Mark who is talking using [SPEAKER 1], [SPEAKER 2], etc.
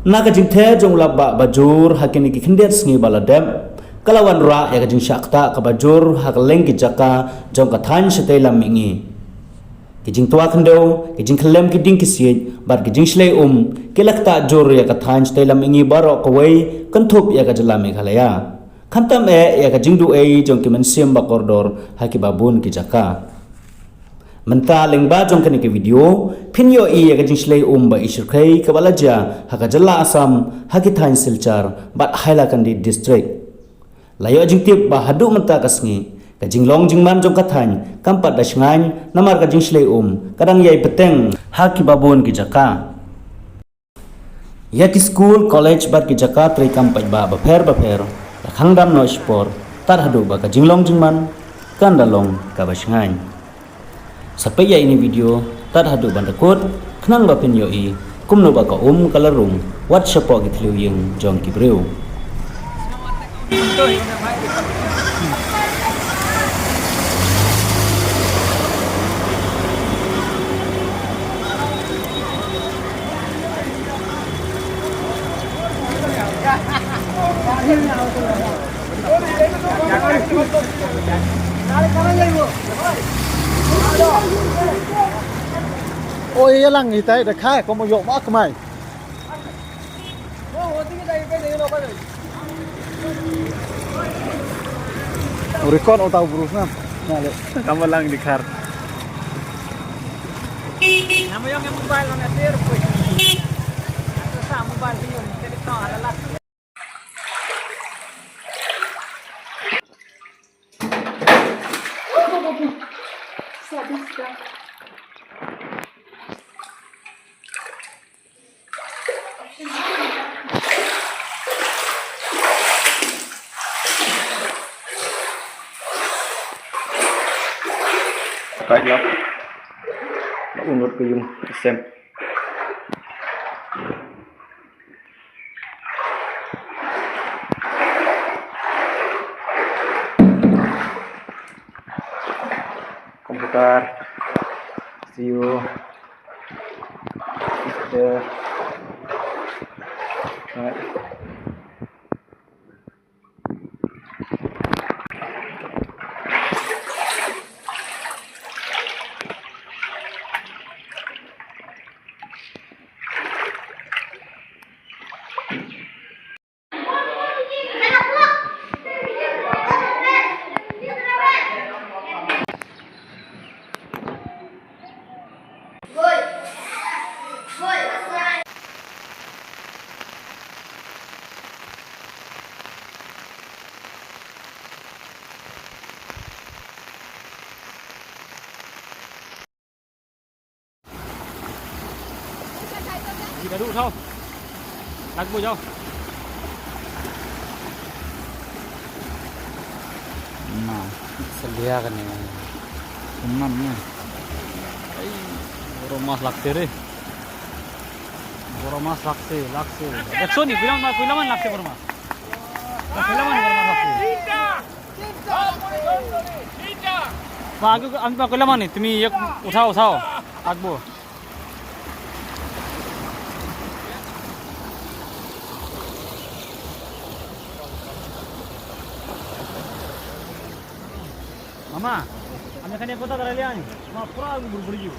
[SPEAKER 1] Naga jing the jong labba bajur hakini ki khindet sngi baladem kalawan ra ya jing syakta ka bajur hakleng ki jaka jong ka than shetei lam mingi ki jing tua khndo ki jing khlem ki ding ki siej bar ki jing shlei ki lakta jur ya ka than shetei lam mingi baro ko wei kan thup ya ka jala me khalaya khantam ya ka jing du jong ki men sim ba kordor haki babun ki jaka Menta lengba jong kene ke video pinyo ya ka jingshlei ba ishur khai ka balaja haka jalla asam haki thain silchar bat haila kandi district layo jingtip ba hadu menta kasngi ka jinglong jingman jong ka thain kampat da shngain namar ka jingshlei kadang yai peteng haki babon ki jaka ya ki school college bat ki jaka trei kampat ba pher la khangdam no sport tar hadu ba ka jinglong jingman kandalong ka ba shngain Sampai ya ini video tar hadu bandakut kenang ba pin yoi kumno ba ka kalarung WhatsApp po gitliu yung jong kibreu
[SPEAKER 2] Ôi cái lăng gì thế, để khai có một dụng bác mày. Record atau burus nam.
[SPEAKER 3] Kamu lang di kar.
[SPEAKER 4] Nama yang mobile on atir pun. Sa mobile yun, jadi to alala.
[SPEAKER 3] Baik lah. Nak unut ke yung sem. Komputer. CEO.
[SPEAKER 4] Kita duduk tau. Lagu jauh.
[SPEAKER 2] Nah, sedia kan ini. Temannya.
[SPEAKER 4] Rumah laksir eh. Rumah laksir. Ekso ni, kuilaman laksir rumah. Kuilaman rumah laksir. Pak aku ambil kuilaman ni. Tumi yak uthao. Agbo. Mama, kami kan yang kota terlihat ni. Cuma pura buru-buru.